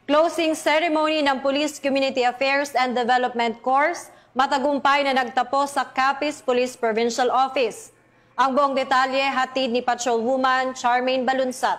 Closing ceremony ng Police Community Affairs and Development Course matagumpay na nagtapos sa Capiz Police Provincial Office. Ang buong detalye hatid ni Patrolwoman Charmaine Balunsat.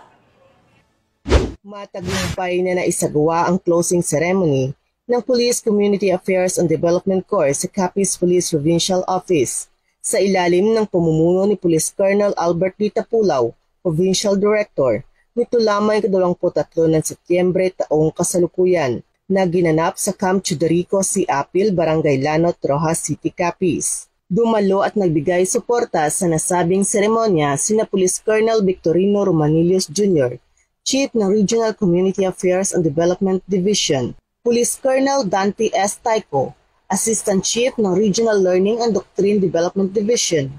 Matagumpay na naisagawa ang closing ceremony ng Police Community Affairs and Development Course sa Capiz Police Provincial Office sa ilalim ng pamumuno ni Police Colonel Albert D. Tapulaw, Provincial Director, nito lamang 23 ng Setyembre taong kasalukuyan na ginanap sa Camp Chudarico C. Apil, Barangay Lanot, Rojas City, Capiz. Dumalo at nagbigay suporta sa nasabing seremonya sina Police Colonel Victorino Romanillos Jr., Chief ng Regional Community Affairs and Development Division, Police Colonel Dante S. Taico, Assistant Chief ng Regional Learning and Doctrine Development Division,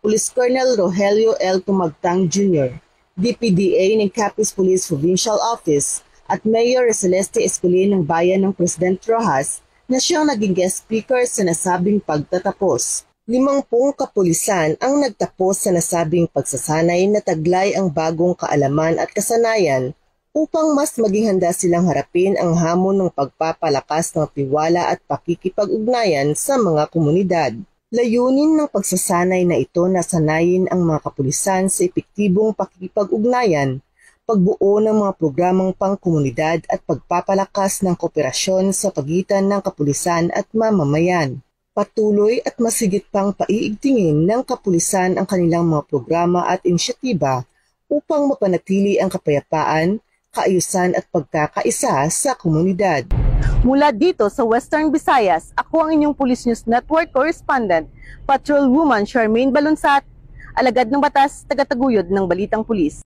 Police Colonel Rogelio L. Tumagtang Jr., DPDA ng Capiz Police Provincial Office at Mayor Celeste Escolin ng Bayan ng President Rojas na siyang naging guest speaker sa nasabing pagtatapos. 50 kapulisan ang nagtapos sa nasabing pagsasanay na taglay ang bagong kaalaman at kasanayan upang mas maging handa silang harapin ang hamon ng pagpapalakas ng tiwala at pakikipag-ugnayan sa mga komunidad. Layunin ng pagsasanay na ito na sanayin ang mga kapulisan sa epektibong pakikipag-ugnayan, pagbuo ng mga programang pangkomunidad at pagpapalakas ng kooperasyon sa pagitan ng kapulisan at mamamayan. Patuloy at masigit pang paiigtingin ng kapulisan ang kanilang mga programa at inisyatiba upang mapanatili ang kapayapaan, kaayusan at pagkakaisa sa komunidad. Mula dito sa Western Visayas, ako ang inyong Police News Network Correspondent, Patrolwoman Charmaine Balunsat, alagad ng batas, tagataguyod ng Balitang Pulis.